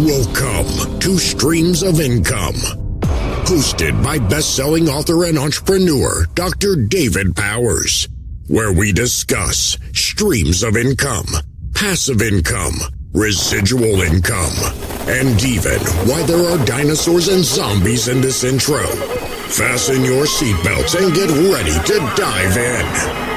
Welcome to Streams of Income, hosted by best-selling author and entrepreneur Dr. David Powers, where we discuss streams of income, passive income, residual income, and even why there are dinosaurs and zombies in this intro. Fasten your seatbelts and get ready to dive in.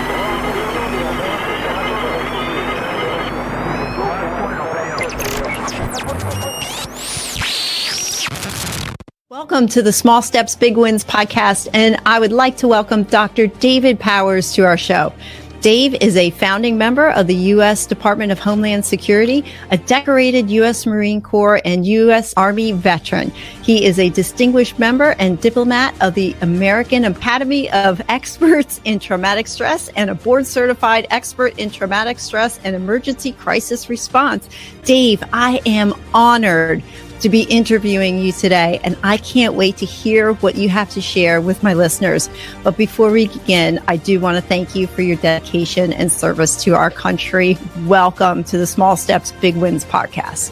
Welcome to the Small Steps, Big Wins podcast, and I would like to welcome Dr. David Powers to our show. Dave is a founding member of the U.S. Department of Homeland Security, a decorated U.S. Marine Corps and U.S. Army veteran. He is a distinguished member and diplomat of the American Academy of Experts in Traumatic Stress and a board-certified expert in traumatic stress and emergency crisis response. Dave, I am honored to be interviewing you today, and I can't wait to hear what you have to share with my listeners. But before we begin, I do want to thank you for your dedication and service to our country. Welcome to the Small Steps, Big Wins podcast.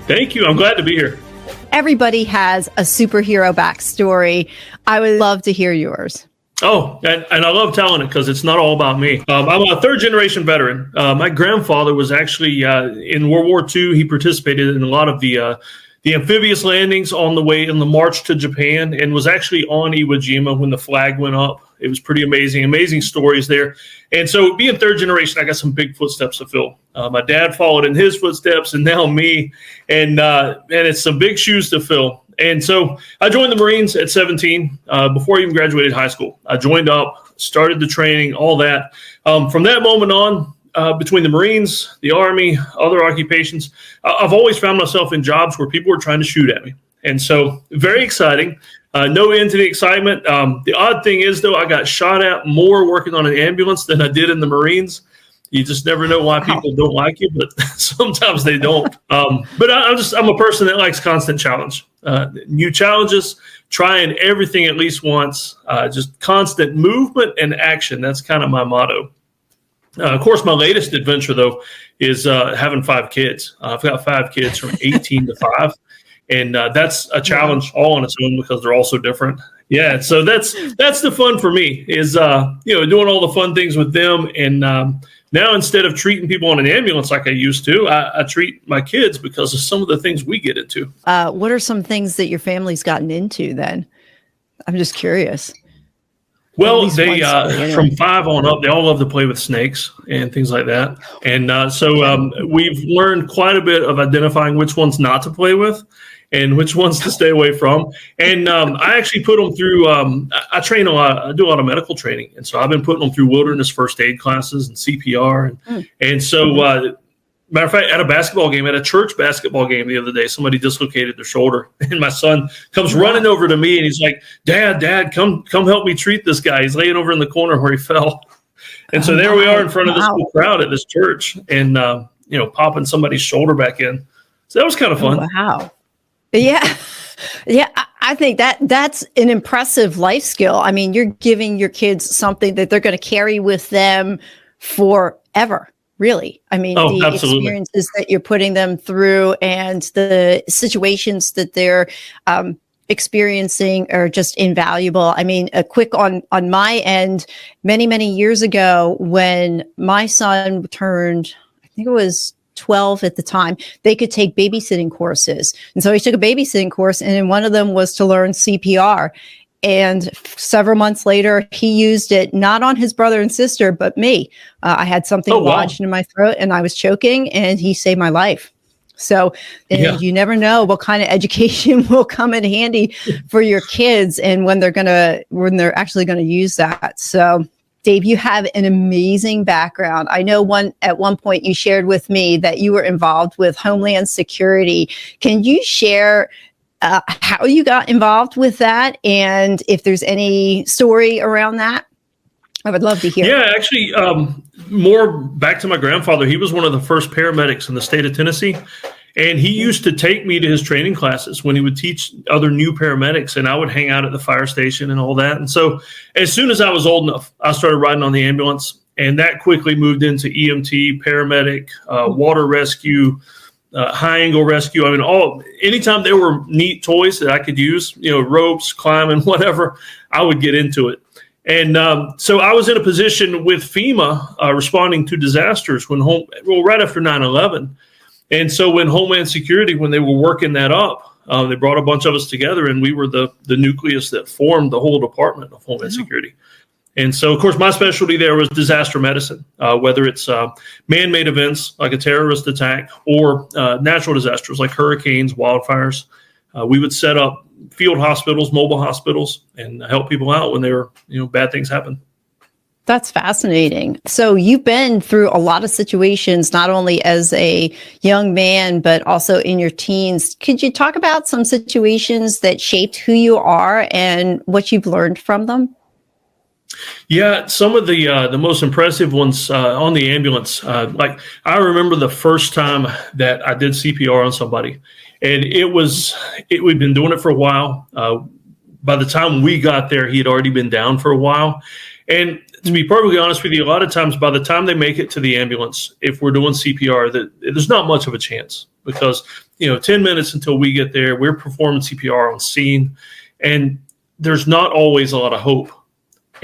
Thank you. I'm glad to be here. Everybody has a superhero backstory. I would love to hear yours. Oh, and I love telling it because it's not all about me. I'm a third-generation veteran. My grandfather was actually in World War II. He participated in a lot of the amphibious landings on the way in the march to Japan and was actually on Iwo Jima when the flag went up. It was pretty amazing stories there. And so being third generation, I got some big footsteps to fill. My dad followed in his footsteps and now me. And it's some big shoes to fill. And so I joined the Marines at 17 before I even graduated high school. I joined up, started the training, all that. From that moment on, between the Marines, the Army, other occupations, I've always found myself in jobs where people were trying to shoot at me. And so very exciting. No end to the excitement. The odd thing is, though, I got shot at more working on an ambulance than I did in the Marines. You just never know why people don't like you, but sometimes they don't. But I'm a person that likes constant challenge. New challenges, trying everything at least once, just constant movement and action. That's kind of my motto. Of course, my latest adventure, though, is having 5 kids. I've got 5 kids from 18 to 5, and that's a challenge all on its own because they're all so different. Yeah, so that's the fun for me is doing all the fun things with them. And now instead of treating people on an ambulance like I used to, I treat my kids because of some of the things we get into. What are some things that your family's gotten into then? I'm just curious. Well, they from 5 on up, they all love to play with snakes and things like that. And so we've learned quite a bit of identifying which ones not to play with and which ones to stay away from. And I actually put them through, I train a lot, I do a lot of medical training. And so I've been putting them through wilderness first aid classes and CPR. And so matter of fact, at a church basketball game the other day, somebody dislocated their shoulder, and my son comes running over to me, and he's like, "Dad, come help me treat this guy. He's laying over in the corner where he fell." And so there we are in front of this whole crowd at this church, and popping somebody's shoulder back in. So that was kind of fun. Oh, wow. Yeah. I think that's an impressive life skill. I mean, you're giving your kids something that they're going to carry with them forever. Really. I mean, the absolutely. Experiences that you're putting them through and the situations that they're experiencing are just invaluable. I mean, a quick on my end, many years ago when my son turned, I think it was 12 at the time, they could take babysitting courses. And so he took a babysitting course, and one of them was to learn CPR. And several months later, he used it not on his brother and sister, but me. I had something lodged in my throat and I was choking, and he saved my life. So you never know what kind of education will come in handy for your kids and when they're actually going to use that. So Dave, you have an amazing background. I know at one point you shared with me that you were involved with Homeland Security. Can you share how you got involved with that, and if there's any story around that? I would love to hear. Yeah, actually, more back to my grandfather. He was one of the first paramedics in the state of Tennessee, and he used to take me to his training classes when he would teach other new paramedics, and I would hang out at the fire station and all that. And so as soon as I was old enough, I started riding on the ambulance, and that quickly moved into EMT, paramedic, water rescue, high angle rescue. I mean, anytime there were neat toys that I could use, ropes, climbing, whatever, I would get into it. And so I was in a position with FEMA responding to disasters right after 9/11. And so when Homeland Security, when they were working that up, they brought a bunch of us together, and we were the nucleus that formed the whole Department of Homeland Security. And so, of course, my specialty there was disaster medicine, whether it's man-made events like a terrorist attack or natural disasters like hurricanes, wildfires. We would set up field hospitals, mobile hospitals, and help people out when bad things happen. That's fascinating. So you've been through a lot of situations, not only as a young man, but also in your teens. Could you talk about some situations that shaped who you are and what you've learned from them? Yeah, some of the most impressive ones on the ambulance. Like I remember the first time that I did CPR on somebody, and we'd been doing it for a while. By the time we got there, he had already been down for a while. And to be perfectly honest with you, a lot of times by the time they make it to the ambulance, if we're doing CPR, there's not much of a chance because 10 minutes until we get there, we're performing CPR on scene, and there's not always a lot of hope.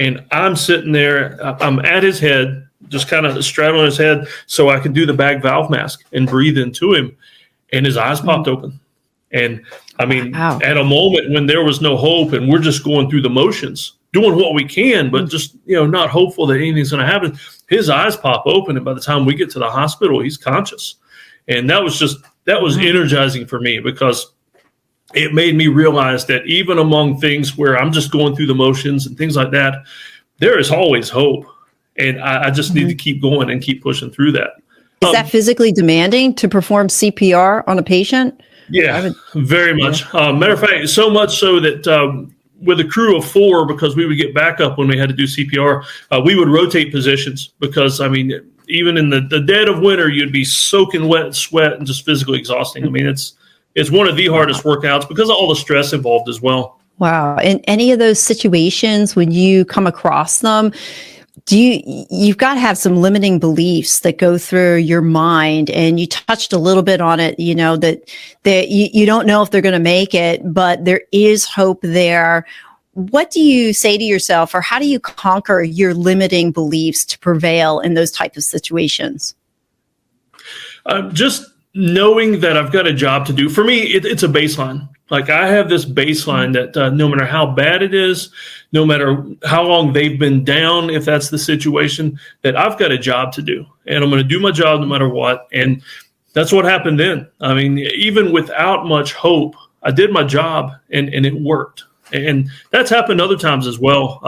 And I'm sitting there, I'm at his head, just kind of straddling his head so I can do the bag valve mask and breathe into him. And his eyes popped open. And I mean, wow. At a moment when there was no hope and we're just going through the motions, doing what we can, but just, not hopeful that anything's going to happen, his eyes pop open. And by the time we get to the hospital, he's conscious. And that was energizing for me because it made me realize that even among things where I'm just going through the motions and things like that, there is always hope. And I just need to keep going and keep pushing through that. Is that physically demanding to perform CPR on a patient? Yeah, very much. Matter of fact, so much so that with a crew of 4, because we would get backup when we had to do CPR, we would rotate positions because, I mean, even in the dead of winter, you'd be soaking wet in sweat and just physically exhausting. I mean, it's one of the hardest workouts because of all the stress involved as well. Wow. In any of those situations, when you come across them, you've got to have some limiting beliefs that go through your mind, and you touched a little bit on it, that you don't know if they're going to make it, but there is hope there. What do you say to yourself, or how do you conquer your limiting beliefs to prevail in those type of situations? Just knowing that I've got a job to do. For me, it's a baseline. Like I have this baseline that no matter how bad it is, no matter how long they've been down, if that's the situation, that I've got a job to do. And I'm going to do my job no matter what. And that's what happened then. I mean, even without much hope, I did my job and it worked. And that's happened other times as well.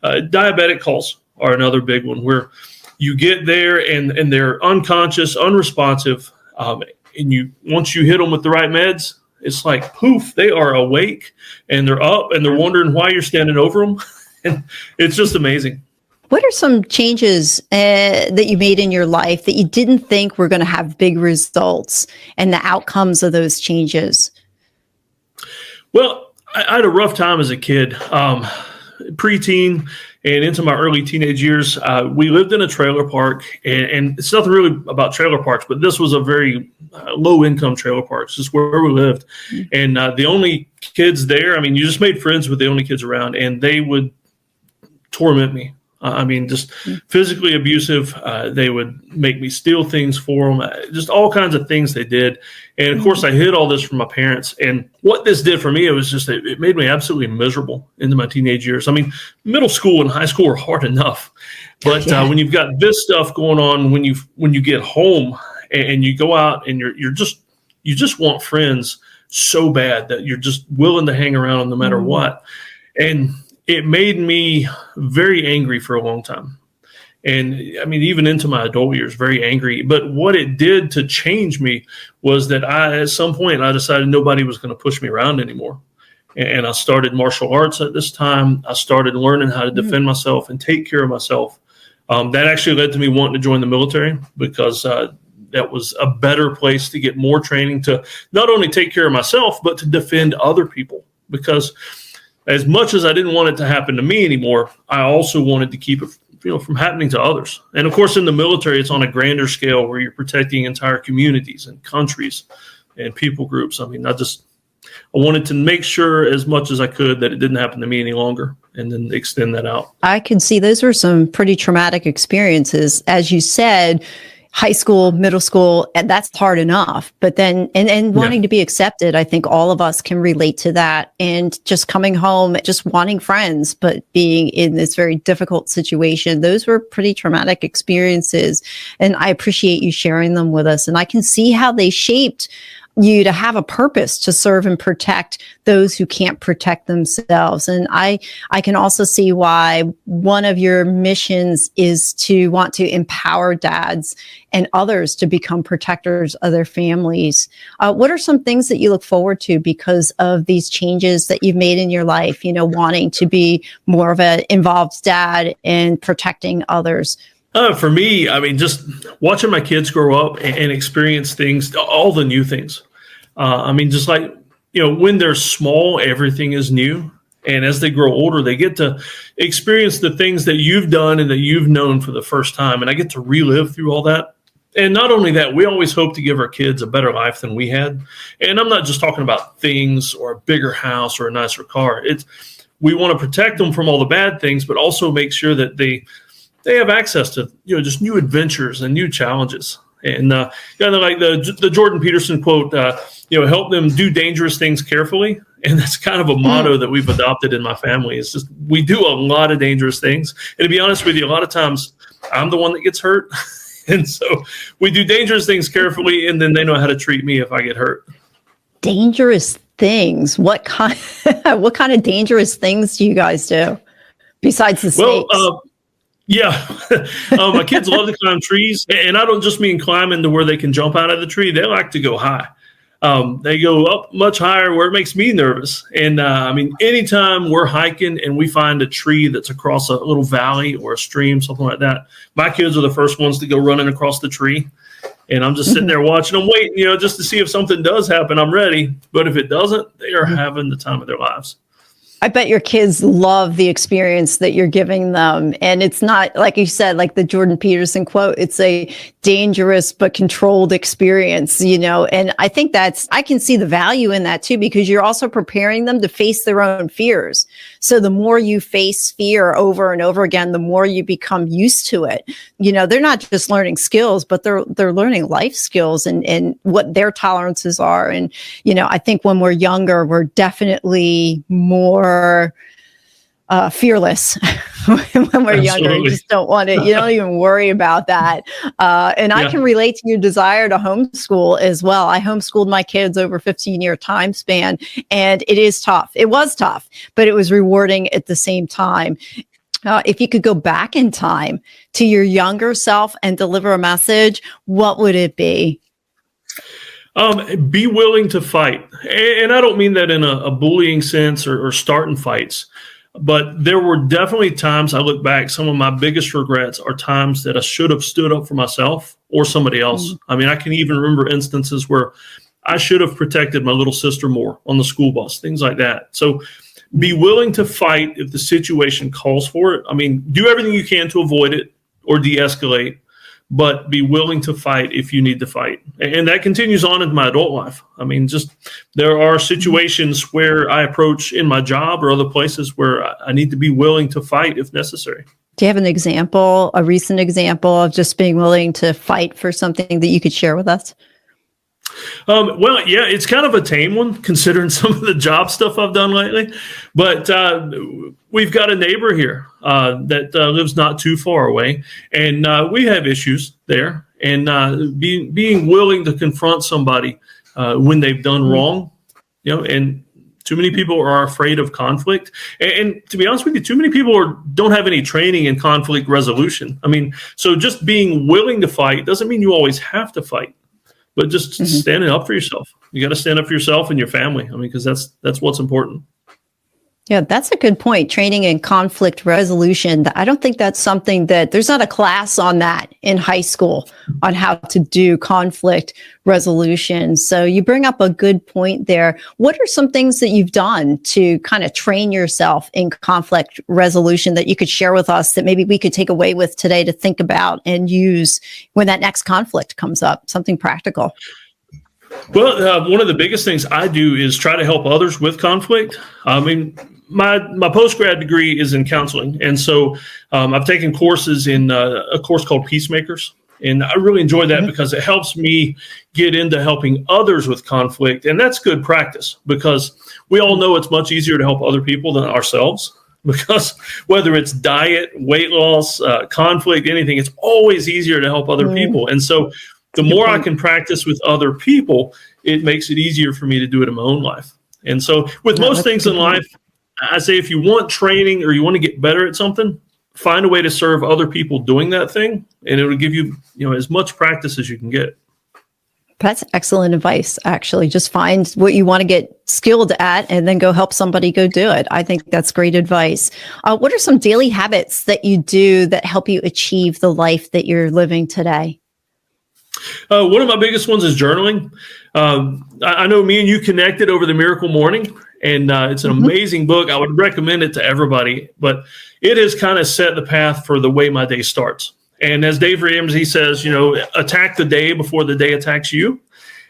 Diabetic calls are another big one where you get there and they're unconscious, unresponsive. And once you hit them with the right meds, it's like poof, they are awake and they're up and they're wondering why you're standing over them. And it's just amazing. What are some changes that you made in your life that you didn't think were going to have big results and the outcomes of those changes? Well, I had a rough time as a kid, preteen and into my early teenage years. We lived in a trailer park, and it's nothing really about trailer parks, but this was a very low-income trailer park. It's just where we lived. And the only kids there, I mean, you just made friends with the only kids around, and they would torment me. Just physically abusive. They would make me steal things for them, just all kinds of things they did. And of course, I hid all this from my parents. And what this did for me, it made me absolutely miserable into my teenage years. I mean, middle school and high school are hard enough, but when you've got this stuff going on, when you get home and you go out and you just want friends so bad that you're just willing to hang around no matter what. And it made me very angry for a long time. And I mean, even into my adult years, very angry. But what it did to change me was that at some point, I decided nobody was going to push me around anymore. And I started martial arts at this time. I started learning how to defend myself and take care of myself. That actually led to me wanting to join the military because that was a better place to get more training to not only take care of myself, but to defend other people. Because as much as I didn't want it to happen to me anymore, I also wanted to keep it from happening to others. And of course, in the military, it's on a grander scale where you're protecting entire communities and countries and people groups. I mean, I wanted to make sure as much as I could that it didn't happen to me any longer, and then extend that out. I can see those were some pretty traumatic experiences. As you said, high school, middle school, and that's hard enough. But then, and wanting to be accepted, I think all of us can relate to that. And just coming home, just wanting friends, but being in this very difficult situation, those were pretty traumatic experiences. And I appreciate you sharing them with us. And I can see how they shaped you to have a purpose to serve and protect those who can't protect themselves. And I can also see why one of your missions is to want to empower dads and others to become protectors of their families. What are some things that you look forward to because of these changes that you've made in your life, wanting to be more of an involved dad and protecting others? For me, I mean, just watching my kids grow up and experience things, all the new things. I mean, just like, when they're small, everything is new. And as they grow older, they get to experience the things that you've done and that you've known for the first time. And I get to relive through all that. And not only that, we always hope to give our kids a better life than we had. And I'm not just talking about things or a bigger house or a nicer car. We want to protect them from all the bad things, but also make sure that they have access to, just new adventures and new challenges. And kind of like the Jordan Peterson quote, help them do dangerous things carefully. And that's kind of a motto that we've adopted in my family. It's just, we do a lot of dangerous things. And to be honest with you, a lot of times I'm the one that gets hurt. And so we do dangerous things carefully, and then they know how to treat me if I get hurt. Dangerous things? What kind of dangerous things do you guys do besides the snakes? Well, my kids love to climb trees, and I don't just mean climbing to where they can jump out of the tree. They like to go high. They go up much higher where it makes me nervous. And anytime we're hiking and we find a tree that's across a little valley or a stream, something like that, my kids are the first ones to go running across the tree. And I'm just sitting there watching them, waiting, just to see if something does happen. I'm ready. But if it doesn't, they are having the time of their lives. I bet your kids love the experience that you're giving them. And it's not, like you said, like the Jordan Peterson quote, it's a dangerous but controlled experience, and I think I can see the value in that too, because you're also preparing them to face their own fears. So the more you face fear over and over again, the more you become used to it. They're not just learning skills, but they're learning life skills and what their tolerances are. And, I think when we're younger, we're definitely more fearless when we're younger. You just don't want it. You don't even worry about that. I can relate to your desire to homeschool as well. I homeschooled my kids over 15-year time span, and it is tough. It was tough, but it was rewarding at the same time. If you could go back in time to your younger self and deliver a message, what would it be? Be willing to fight. And I don't mean that in a bullying sense or starting fights, but there were definitely times I look back, some of my biggest regrets are times that I should have stood up for myself or somebody else. Mm-hmm. I mean, I can even remember instances where I should have protected my little sister more on the school bus, things like that. So be willing to fight if the situation calls for it. I mean, do everything you can to avoid it or de-escalate, but be willing to fight if you need to fight. And that continues on in my adult life. I mean, there are situations where I approach in my job or other places where I need to be willing to fight if necessary. Do you have an example, a recent example of just being willing to fight for something that you could share with us? It's kind of a tame one considering some of the job stuff I've done lately, but we've got a neighbor here that lives not too far away, and we have issues there, and being willing to confront somebody when they've done wrong, and too many people are afraid of conflict. And to be honest with you, too many people don't have any training in conflict resolution. I mean, so just being willing to fight doesn't mean you always have to fight. But just standing up for yourself. You got to stand up for yourself and your family. I mean, because that's what's important. Yeah, that's a good point. Training in conflict resolution. I don't think that's something that there's not a class on that in high school on how to do conflict resolution. So you bring up a good point there. What are some things that you've done to kind of train yourself in conflict resolution that you could share with us that maybe we could take away with today to think about and use when that next conflict comes up? Something practical. Well, one of the biggest things I do is try to help others with conflict. I mean, my post-grad degree is in counseling. And so I've taken courses in a course called Peacemakers. And I really enjoy that because it helps me get into helping others with conflict. And that's good practice because we all know it's much easier to help other people than ourselves. Because whether it's diet, weight loss, conflict, anything, it's always easier to help other people. And so the more I can practice with other people, it makes it easier for me to do it in my own life. And so with most things in life, I say if you want training or you want to get better at something, find a way to serve other people doing that thing, and it will give you, as much practice as you can get. That's excellent advice, actually. Just find what you want to get skilled at and then go help somebody go do it. I think that's great advice. What are some daily habits that you do that help you achieve the life that you're living today? One of my biggest ones is journaling. I know me and you connected over the Miracle Morning, and it's an amazing book. I would recommend it to everybody, but it has kind of set the path for the way my day starts. And as Dave Ramsey says, attack the day before the day attacks you.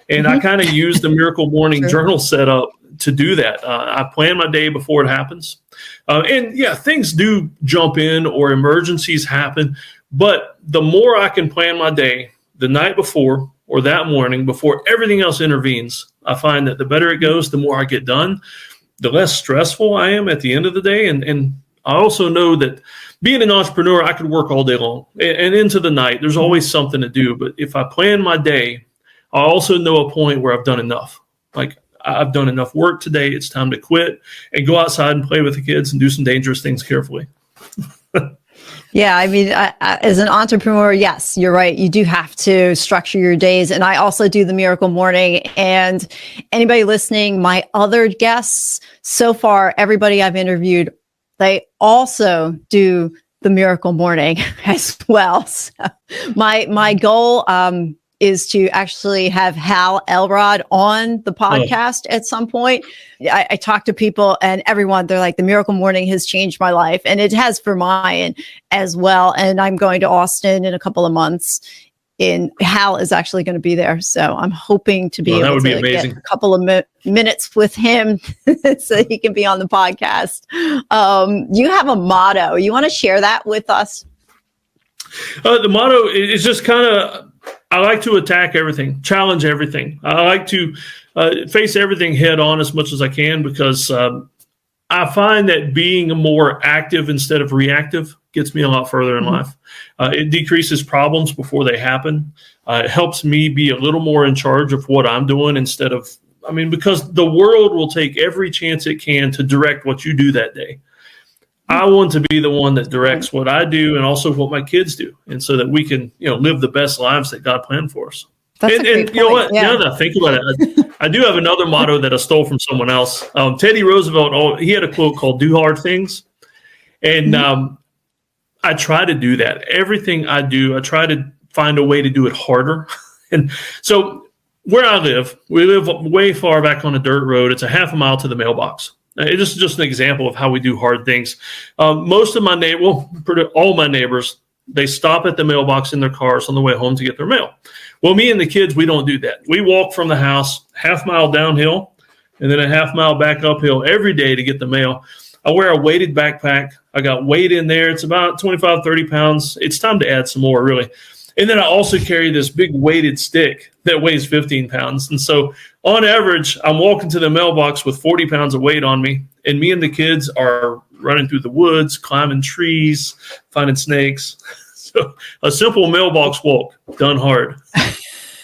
And I kind of use the Miracle Morning journal setup to do that. I plan my day before it happens. And yeah, things do jump in or emergencies happen. But the more I can plan my day the night before or that morning before everything else intervenes, I find that the better it goes, the more I get done, the less stressful I am at the end of the day. And I also know that being an entrepreneur, I could work all day long and into the night. There's always something to do. But if I plan my day, I also know a point where I've done enough. Like, I've done enough work today. It's time to quit and go outside and play with the kids and do some dangerous things carefully. Yeah, I mean, as an entrepreneur, yes, you're right. You do have to structure your days. And I also do the Miracle Morning. And anybody listening, my other guests so far, everybody I've interviewed, they also do the Miracle Morning as well. So my goal is to actually have Hal Elrod on the podcast at some point. I talk to people and everyone, they're like, the Miracle Morning has changed my life. And it has for mine as well. And I'm going to Austin in a couple of months. And Hal is actually going to be there. So I'm hoping to be able to get a couple of minutes with him so he can be on the podcast. You have a motto. You want to share that with us? The motto is just kind of, I like to attack everything, challenge everything. I like to face everything head on as much as I can because I find that being more active instead of reactive gets me a lot further in life. It decreases problems before they happen. It helps me be a little more in charge of what I'm doing instead of, because the world will take every chance it can to direct what you do that day. I want to be the one that directs what I do and also what my kids do, and so that we can, live the best lives that God planned for us. That's and you know what? Yeah. Now that I think about it, I do have another motto that I stole from someone else. Teddy Roosevelt, he had a quote called "Do hard things," and I try to do that. Everything I do, I try to find a way to do it harder. And so where I live, we live way far back on a dirt road. It's a half a mile to the mailbox. It's just an example of how we do hard things. Most of my all my neighbors, they stop at the mailbox in their cars on the way home to get their mail. Well, me and the kids, we don't do that. We walk from the house half mile downhill and then a half mile back uphill every day to get the mail. I wear a weighted backpack. I got weight in there. It's about 25, 30 pounds. It's time to add some more, really. And then I also carry this big weighted stick that weighs 15 pounds. And so on average, I'm walking to the mailbox with 40 pounds of weight on me. And me and the kids are running through the woods, climbing trees, finding snakes. So a simple mailbox walk done hard.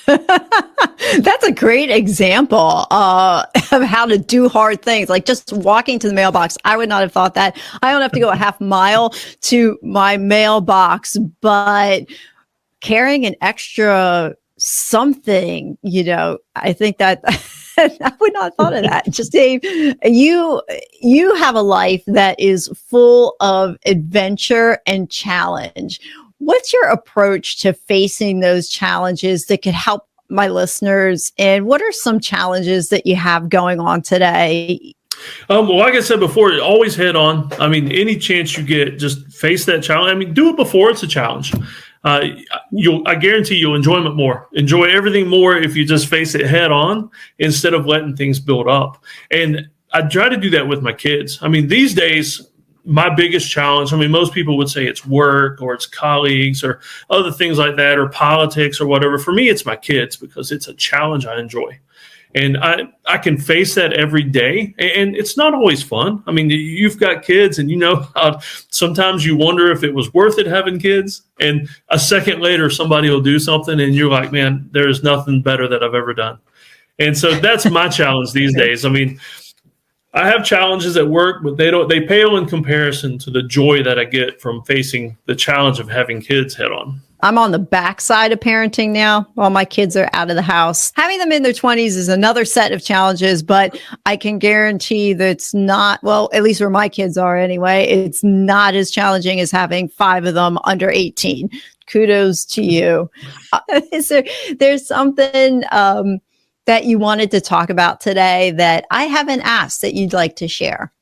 That's a great example of how to do hard things. Like just walking to the mailbox. I would not have thought that. I don't have to go a half mile to my mailbox, but carrying an extra something, I think that I would not have thought of that. Just Dave, you have a life that is full of adventure and challenge. What's your approach to facing those challenges that could help my listeners? And what are some challenges that you have going on today? Well, like I said before, always head on. I mean, any chance you get, just face that challenge. I mean, do it before it's a challenge. I guarantee you'll enjoy it more. Enjoy everything more if you just face it head on instead of letting things build up. And I try to do that with my kids. I mean, these days, my biggest challenge, I mean, most people would say it's work or it's colleagues or other things like that or politics or whatever. For me, it's my kids because it's a challenge I enjoy. And I can face that every day, and it's not always fun. I mean, you've got kids, and you know how sometimes you wonder if it was worth it having kids. And a second later, somebody will do something, and you're like, man, there is nothing better that I've ever done. And so that's my challenge these days. I mean, I have challenges at work, but they pale in comparison to the joy that I get from facing the challenge of having kids head on. I'm on the backside of parenting now while my kids are out of the house. Having them in their 20s is another set of challenges, but I can guarantee that it's not, well, at least where my kids are anyway, it's not as challenging as having 5 of them under 18. Kudos to you. There's something that you wanted to talk about today that I haven't asked that you'd like to share?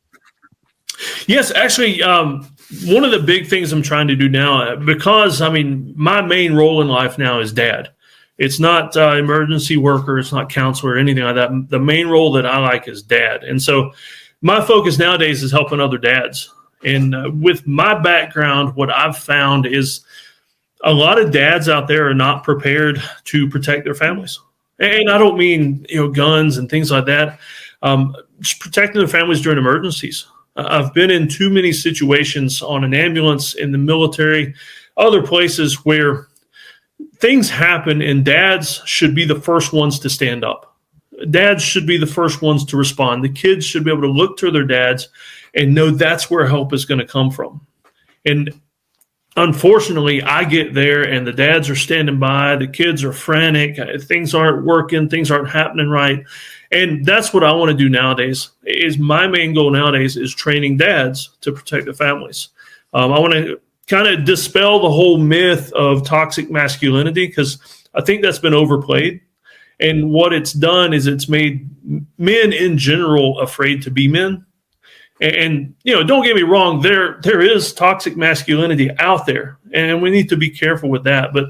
Yes, actually, one of the big things I'm trying to do now, because, I mean, my main role in life now is dad. It's not emergency worker. It's not counselor or anything like that. The main role that I like is dad. And so my focus nowadays is helping other dads. And with my background, what I've found is a lot of dads out there are not prepared to protect their families. And I don't mean, guns and things like that. Just protecting their families during emergencies. I've been in too many situations on an ambulance, in the military, other places where things happen and dads should be the first ones to stand up. Dads should be the first ones to respond. The kids should be able to look to their dads and know that's where help is going to come from. And unfortunately, I get there and the dads are standing by, the kids are frantic, things aren't working, things aren't happening right. And that's what I want to do nowadays. Is my main goal nowadays is training dads to protect their families. I want to kind of dispel the whole myth of toxic masculinity, because I think that's been overplayed. And what it's done is it's made men in general afraid to be men. And don't get me wrong, there is toxic masculinity out there, and we need to be careful with that. But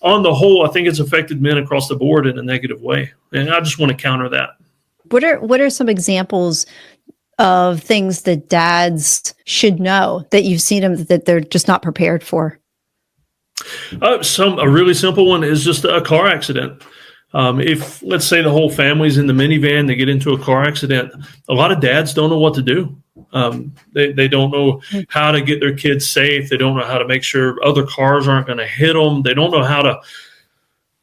on the whole, I think it's affected men across the board in a negative way. And I just want to counter that. What are some examples of things that dads should know that you've seen them that they're just not prepared for? A really simple one is just a car accident. If, let's say, the whole family's in the minivan, they get into a car accident, a lot of dads don't know what to do. They don't know how to get their kids safe. They don't know how to make sure other cars aren't going to hit them. They don't know how to,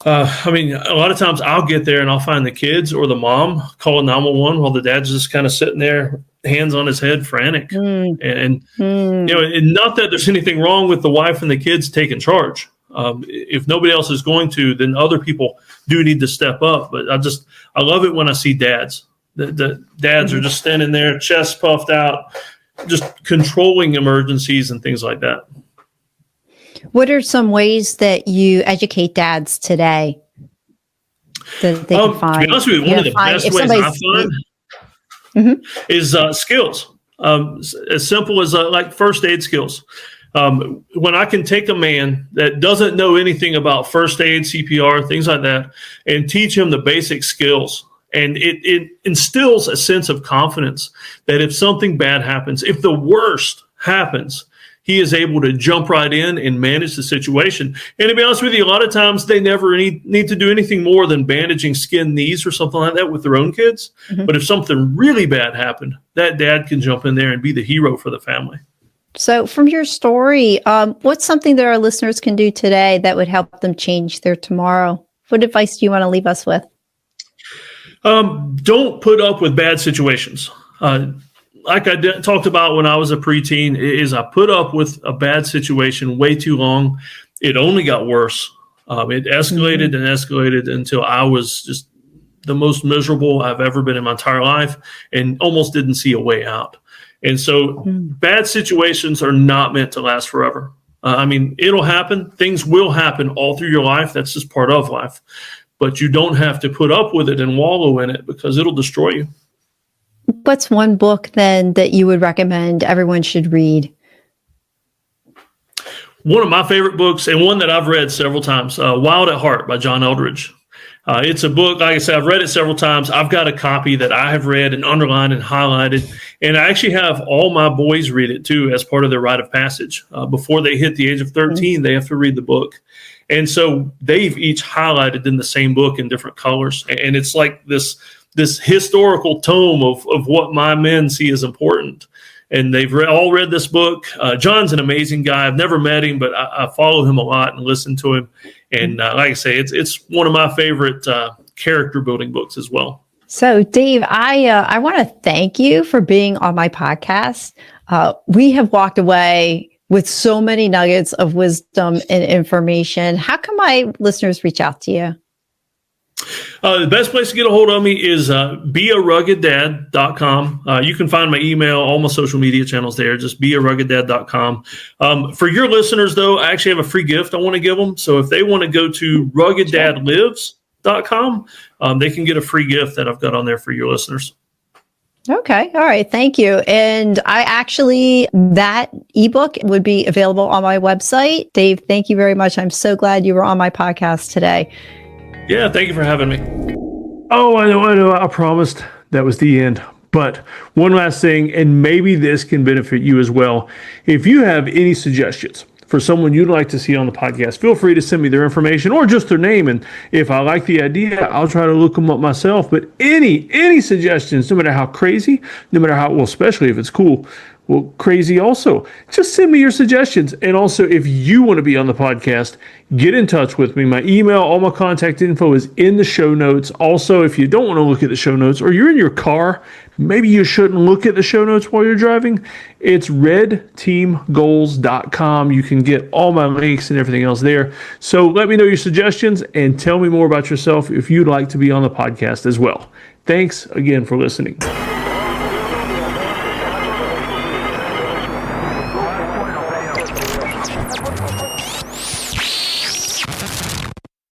a lot of times I'll get there and I'll find the kids or the mom calling 911 while the dad's just kind of sitting there, hands on his head, frantic. And not that there's anything wrong with the wife and the kids taking charge. If nobody else is going to, then other people do need to step up. But I love it when I see dads. The dads are just standing there, chest puffed out, just controlling emergencies and things like that. What are some ways that you educate dads today that they can find? To be honest with you, one of the best ways I find is skills. As simple as like first aid skills. When I can take a man that doesn't know anything about first aid, CPR, things like that, and teach him the basic skills. And it instills a sense of confidence that if something bad happens, if the worst happens, he is able to jump right in and manage the situation. And to be honest with you, a lot of times they never need to do anything more than bandaging skinned knees or something like that with their own kids. But if something really bad happened, that dad can jump in there and be the hero for the family. So from your story, what's something that our listeners can do today that would help them change their tomorrow? What advice do you want to leave us with? Don't put up with bad situations. Like I talked about when I was a preteen, is I put up with a bad situation way too long. It only got worse. It escalated and escalated until I was just the most miserable I've ever been in my entire life and almost didn't see a way out. And so bad situations are not meant to last forever. I mean, it'll happen. Things will happen all through your life. That's just part of life. But you don't have to put up with it and wallow in it because it'll destroy you. What's one book then that you would recommend everyone should read? One of my favorite books, and one that I've read several times, Wild at Heart by John Eldredge. It's a book, like I said, I've read it several times. I've got a copy that I have read and underlined and highlighted. And I actually have all my boys read it too as part of their rite of passage. Before they hit the age of 13, they have to read the book. And so they've each highlighted in the same book in different colors. And it's like this historical tome of what my men see as important. And they've all read this book. John's an amazing guy. I've never met him, but I follow him a lot and listen to him. And like I say, it's one of my favorite character building books as well. So, Dave, I want to thank you for being on my podcast. We have walked away with so many nuggets of wisdom and information. How can my listeners reach out to you? The best place to get a hold of me is bearugged.com. You can find my email, all my social media channels there, just bearugged.com. For your listeners, though, I actually have a free gift I want to give them. So if they want to go to ruggeddadlives.com, they can get a free gift that I've got on there for your listeners. Okay. All right. Thank you. And that ebook would be available on my website. Dave, thank you very much. I'm so glad you were on my podcast today. Yeah, thank you for having me. Oh, I know. I promised that was the end. But one last thing, and maybe this can benefit you as well. If you have any suggestions for someone you'd like to see on the podcast, feel free to send me their information or just their name. And if I like the idea, I'll try to look them up myself. But any suggestions, no matter how crazy, no matter how, well, especially if it's cool, well, crazy also, just send me your suggestions. And also, if you want to be on the podcast, get in touch with me. My email, all my contact info is in the show notes. Also, if you don't want to look at the show notes or you're in your car, maybe you shouldn't look at the show notes while you're driving. It's redteamgoals.com. You can get all my links and everything else there. So let me know your suggestions and tell me more about yourself if you'd like to be on the podcast as well. Thanks again for listening.